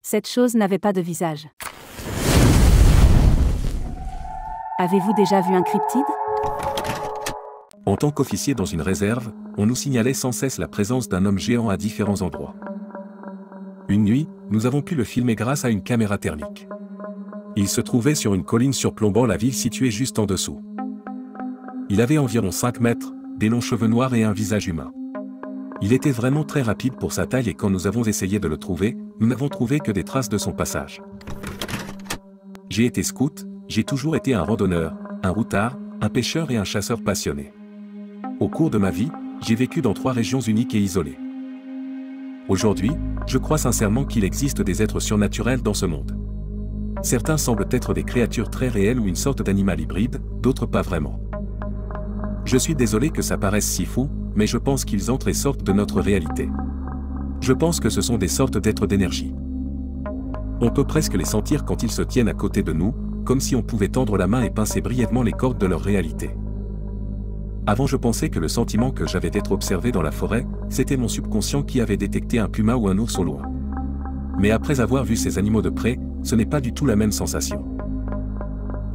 Cette chose n'avait pas de visage. Avez-vous déjà vu un cryptide? En tant qu'officier dans une réserve, on nous signalait sans cesse la présence d'un homme géant à différents endroits. Une nuit, nous avons pu le filmer grâce à une caméra thermique. Il se trouvait sur une colline surplombant la ville située juste en dessous. Il avait environ 5 mètres, des longs cheveux noirs et un visage humain. Il était vraiment très rapide pour sa taille et quand nous avons essayé de le trouver, nous n'avons trouvé que des traces de son passage. J'ai été scout, j'ai toujours été un randonneur, un routard, un pêcheur et un chasseur passionné. Au cours de ma vie, j'ai vécu dans 3 régions uniques et isolées. Aujourd'hui, je crois sincèrement qu'il existe des êtres surnaturels dans ce monde. Certains semblent être des créatures très réelles ou une sorte d'animal hybride, d'autres pas vraiment. Je suis désolé que ça paraisse si fou, mais je pense qu'ils entrent et sortent de notre réalité. Je pense que ce sont des sortes d'êtres d'énergie. On peut presque les sentir quand ils se tiennent à côté de nous, comme si on pouvait tendre la main et pincer brièvement les cordes de leur réalité. Avant je pensais que le sentiment que j'avais d'être observé dans la forêt, c'était mon subconscient qui avait détecté un puma ou un ours au loin. Mais après avoir vu ces animaux de près, ce n'est pas du tout la même sensation.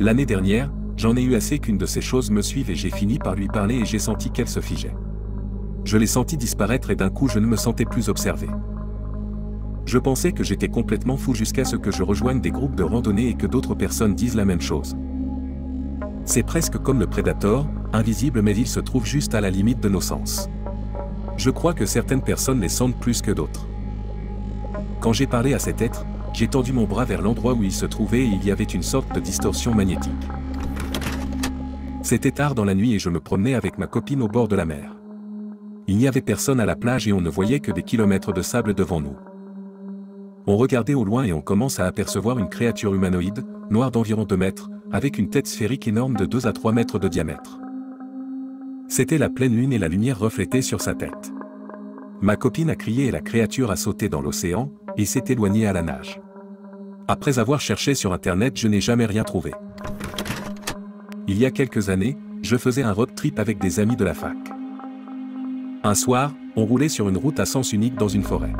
L'année dernière, j'en ai eu assez qu'une de ces choses me suive et j'ai fini par lui parler et j'ai senti qu'elle se figeait. Je l'ai senti disparaître et d'un coup je ne me sentais plus observé. Je pensais que j'étais complètement fou jusqu'à ce que je rejoigne des groupes de randonnée et que d'autres personnes disent la même chose. C'est presque comme le Predator, invisible mais il se trouve juste à la limite de nos sens. Je crois que certaines personnes les sentent plus que d'autres. Quand j'ai parlé à cet être, j'ai tendu mon bras vers l'endroit où il se trouvait et il y avait une sorte de distorsion magnétique. C'était tard dans la nuit et je me promenais avec ma copine au bord de la mer. Il n'y avait personne à la plage et on ne voyait que des kilomètres de sable devant nous. On regardait au loin et on commence à apercevoir une créature humanoïde, noire d'environ 2 mètres, avec une tête sphérique énorme de 2 à 3 mètres de diamètre. C'était la pleine lune et la lumière reflétait sur sa tête. Ma copine a crié et la créature a sauté dans l'océan, et s'est éloignée à la nage. Après avoir cherché sur internet, je n'ai jamais rien trouvé. Il y a quelques années, je faisais un road trip avec des amis de la fac. Un soir, on roulait sur une route à sens unique dans une forêt.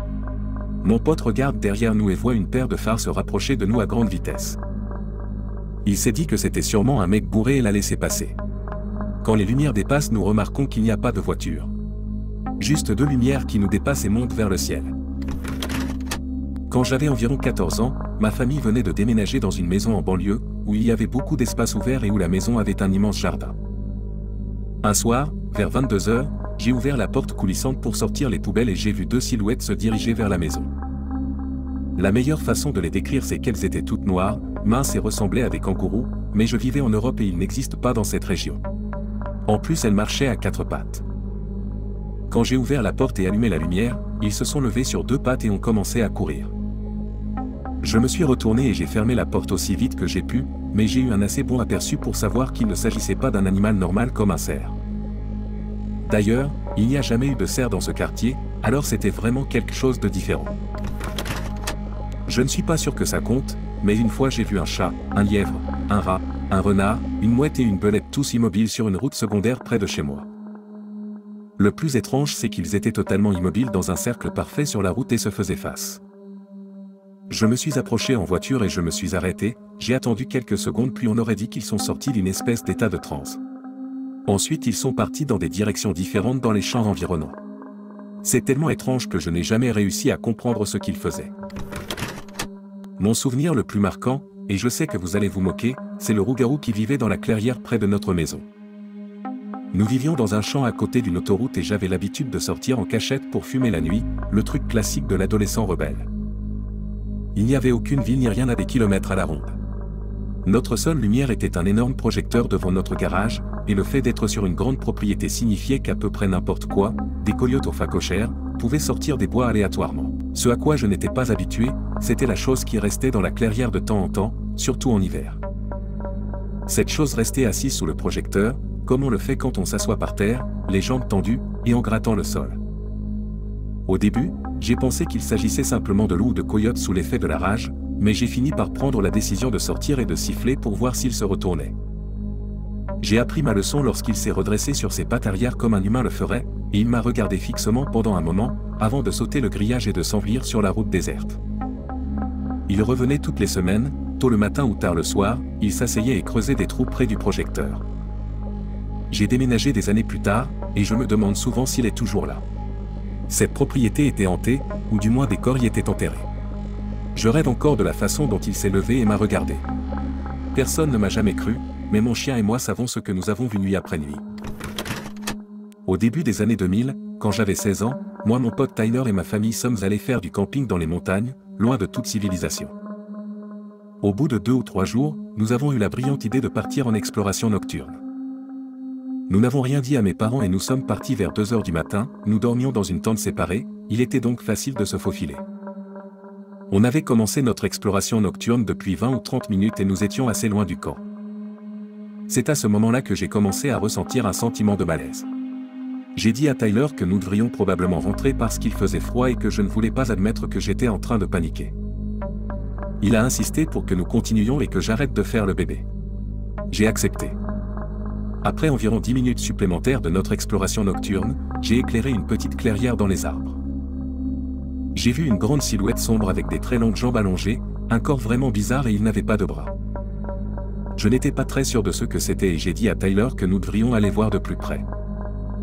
Mon pote regarde derrière nous et voit une paire de phares se rapprocher de nous à grande vitesse. Il s'est dit que c'était sûrement un mec bourré et l'a laissé passer. Quand les lumières dépassent, nous remarquons qu'il n'y a pas de voiture. Juste 2 lumières qui nous dépassent et montent vers le ciel. Quand j'avais environ 14 ans, ma famille venait de déménager dans une maison en banlieue, où il y avait beaucoup d'espace ouvert et où la maison avait un immense jardin. Un soir, vers 22 h, j'ai ouvert la porte coulissante pour sortir les poubelles et j'ai vu 2 silhouettes se diriger vers la maison. La meilleure façon de les décrire c'est qu'elles étaient toutes noires, minces et ressemblaient à des kangourous, mais je vivais en Europe et ils n'existent pas dans cette région. En plus elles marchaient à 4 pattes. Quand j'ai ouvert la porte et allumé la lumière, ils se sont levés sur 2 pattes et ont commencé à courir. Je me suis retourné et j'ai fermé la porte aussi vite que j'ai pu, mais j'ai eu un assez bon aperçu pour savoir qu'il ne s'agissait pas d'un animal normal comme un cerf. D'ailleurs, il n'y a jamais eu de cerf dans ce quartier, alors c'était vraiment quelque chose de différent. Je ne suis pas sûr que ça compte, mais une fois j'ai vu un chat, un lièvre, un rat, un renard, une mouette et une belette tous immobiles sur une route secondaire près de chez moi. Le plus étrange c'est qu'ils étaient totalement immobiles dans un cercle parfait sur la route et se faisaient face. Je me suis approché en voiture et je me suis arrêté, j'ai attendu quelques secondes puis on aurait dit qu'ils sont sortis d'une espèce d'état de transe. Ensuite ils sont partis dans des directions différentes dans les champs environnants. C'est tellement étrange que je n'ai jamais réussi à comprendre ce qu'ils faisaient. Mon souvenir le plus marquant, et je sais que vous allez vous moquer, c'est le loup-garou qui vivait dans la clairière près de notre maison. Nous vivions dans un champ à côté d'une autoroute et j'avais l'habitude de sortir en cachette pour fumer la nuit, le truc classique de l'adolescent rebelle. Il n'y avait aucune ville ni rien à des kilomètres à la ronde. Notre seule lumière était un énorme projecteur devant notre garage, et le fait d'être sur une grande propriété signifiait qu'à peu près n'importe quoi, des coyotes aux phacochères, pouvaient sortir des bois aléatoirement. Ce à quoi je n'étais pas habitué, c'était la chose qui restait dans la clairière de temps en temps, surtout en hiver. Cette chose restait assise sous le projecteur, comme on le fait quand on s'assoit par terre, les jambes tendues, et en grattant le sol. Au début, j'ai pensé qu'il s'agissait simplement de loups ou de coyotes sous l'effet de la rage, mais j'ai fini par prendre la décision de sortir et de siffler pour voir s'il se retournait. J'ai appris ma leçon lorsqu'il s'est redressé sur ses pattes arrière comme un humain le ferait, et il m'a regardé fixement pendant un moment, avant de sauter le grillage et de s'enfuir sur la route déserte. Il revenait toutes les semaines, tôt le matin ou tard le soir, il s'asseyait et creusait des trous près du projecteur. J'ai déménagé des années plus tard, et je me demande souvent s'il est toujours là. Cette propriété était hantée, ou du moins des corps y étaient enterrés. Je rêve encore de la façon dont il s'est levé et m'a regardé. Personne ne m'a jamais cru, mais mon chien et moi savons ce que nous avons vu nuit après nuit. Au début des années 2000, quand j'avais 16 ans, moi, mon pote Tyler et ma famille sommes allés faire du camping dans les montagnes, loin de toute civilisation. Au bout de 2 ou 3 jours, nous avons eu la brillante idée de partir en exploration nocturne. Nous n'avons rien dit à mes parents et nous sommes partis vers 2 heures du matin, nous dormions dans une tente séparée, il était donc facile de se faufiler. On avait commencé notre exploration nocturne depuis 20 ou 30 minutes et nous étions assez loin du camp. C'est à ce moment-là que j'ai commencé à ressentir un sentiment de malaise. J'ai dit à Tyler que nous devrions probablement rentrer parce qu'il faisait froid et que je ne voulais pas admettre que j'étais en train de paniquer. Il a insisté pour que nous continuions et que j'arrête de faire le bébé. J'ai accepté. Après environ 10 minutes supplémentaires de notre exploration nocturne, j'ai éclairé une petite clairière dans les arbres. J'ai vu une grande silhouette sombre avec des très longues jambes allongées, un corps vraiment bizarre et il n'avait pas de bras. Je n'étais pas très sûr de ce que c'était et j'ai dit à Tyler que nous devrions aller voir de plus près.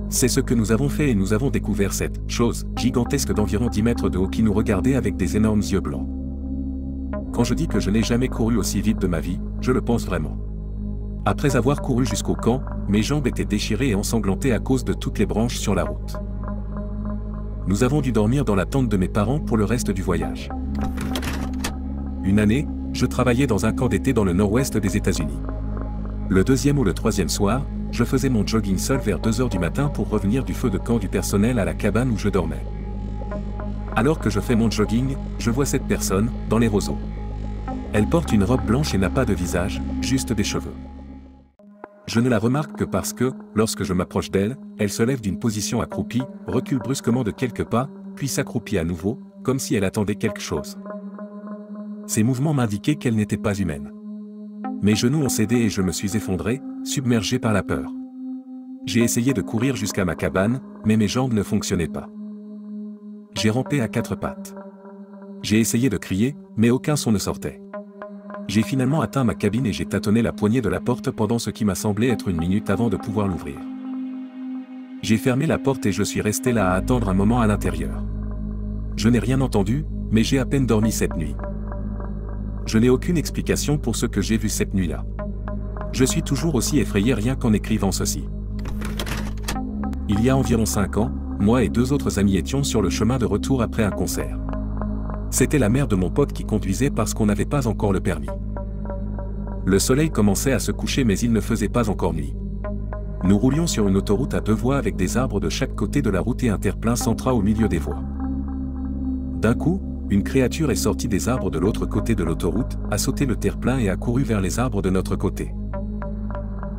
C'est ce que nous avons fait et nous avons découvert cette chose gigantesque d'environ 10 mètres de haut qui nous regardait avec des énormes yeux blancs. Quand je dis que je n'ai jamais couru aussi vite de ma vie, je le pense vraiment. Après avoir couru jusqu'au camp, mes jambes étaient déchirées et ensanglantées à cause de toutes les branches sur la route. Nous avons dû dormir dans la tente de mes parents pour le reste du voyage. Une année, je travaillais dans un camp d'été dans le nord-ouest des États-Unis. Le 2e ou le 3e soir, je faisais mon jogging seul vers 2 heures du matin pour revenir du feu de camp du personnel à la cabane où je dormais. Alors que je fais mon jogging, je vois cette personne, dans les roseaux. Elle porte une robe blanche et n'a pas de visage, juste des cheveux. Je ne la remarque que parce que, lorsque je m'approche d'elle, elle se lève d'une position accroupie, recule brusquement de quelques pas, puis s'accroupit à nouveau, comme si elle attendait quelque chose. Ces mouvements m'indiquaient qu'elle n'était pas humaine. Mes genoux ont cédé et je me suis effondré, submergé par la peur. J'ai essayé de courir jusqu'à ma cabane, mais mes jambes ne fonctionnaient pas. J'ai rampé à 4 pattes. J'ai essayé de crier, mais aucun son ne sortait. J'ai finalement atteint ma cabine et j'ai tâtonné la poignée de la porte pendant ce qui m'a semblé être 1 minute avant de pouvoir l'ouvrir. J'ai fermé la porte et je suis resté là à attendre un moment à l'intérieur. Je n'ai rien entendu, mais j'ai à peine dormi cette nuit. Je n'ai aucune explication pour ce que j'ai vu cette nuit-là. Je suis toujours aussi effrayé rien qu'en écrivant ceci. Il y a environ 5 ans, moi et 2 autres amis étions sur le chemin de retour après un concert. C'était la mère de mon pote qui conduisait parce qu'on n'avait pas encore le permis. Le soleil commençait à se coucher mais il ne faisait pas encore nuit. Nous roulions sur une autoroute à 2 voies avec des arbres de chaque côté de la route et un terre-plein central au milieu des voies. D'un coup, une créature est sortie des arbres de l'autre côté de l'autoroute, a sauté le terre-plein et a couru vers les arbres de notre côté.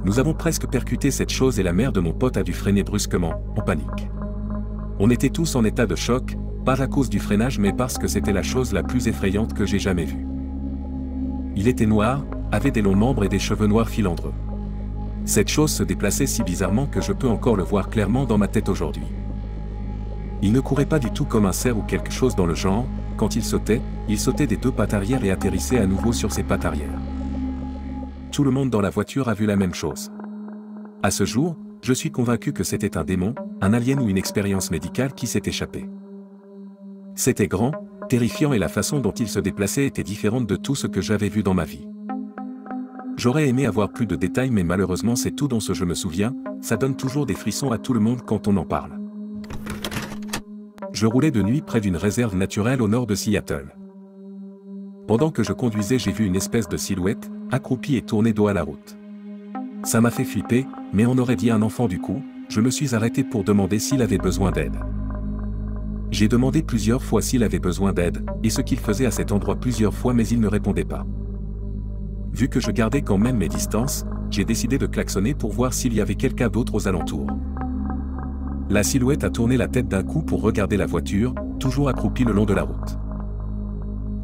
Nous avons presque percuté cette chose et la mère de mon pote a dû freiner brusquement, en panique. On était tous en état de choc, pas à cause du freinage mais parce que c'était la chose la plus effrayante que j'ai jamais vue. Il était noir, avait des longs membres et des cheveux noirs filandreux. Cette chose se déplaçait si bizarrement que je peux encore le voir clairement dans ma tête aujourd'hui. Il ne courait pas du tout comme un cerf ou quelque chose dans le genre, quand il sautait des 2 pattes arrière et atterrissait à nouveau sur ses pattes arrière. Tout le monde dans la voiture a vu la même chose. À ce jour, je suis convaincu que c'était un démon, un alien ou une expérience médicale qui s'est échappée. C'était grand, terrifiant et la façon dont il se déplaçait était différente de tout ce que j'avais vu dans ma vie. J'aurais aimé avoir plus de détails mais malheureusement c'est tout dont je me souviens, ça donne toujours des frissons à tout le monde quand on en parle. Je roulais de nuit près d'une réserve naturelle au nord de Seattle. Pendant que je conduisais j'ai vu une espèce de silhouette, accroupie et tournée dos à la route. Ça m'a fait flipper, mais on aurait dit un enfant du coup, je me suis arrêté pour demander s'il avait besoin d'aide. J'ai demandé plusieurs fois s'il avait besoin d'aide, et ce qu'il faisait à cet endroit plusieurs fois mais il ne répondait pas. Vu que je gardais quand même mes distances, j'ai décidé de klaxonner pour voir s'il y avait quelqu'un d'autre aux alentours. La silhouette a tourné la tête d'un coup pour regarder la voiture, toujours accroupie le long de la route.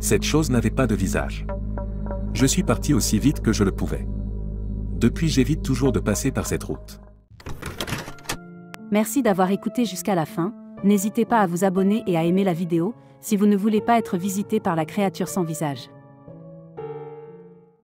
Cette chose n'avait pas de visage. Je suis parti aussi vite que je le pouvais. Depuis j'évite toujours de passer par cette route. Merci d'avoir écouté jusqu'à la fin, n'hésitez pas à vous abonner et à aimer la vidéo, si vous ne voulez pas être visité par la créature sans visage.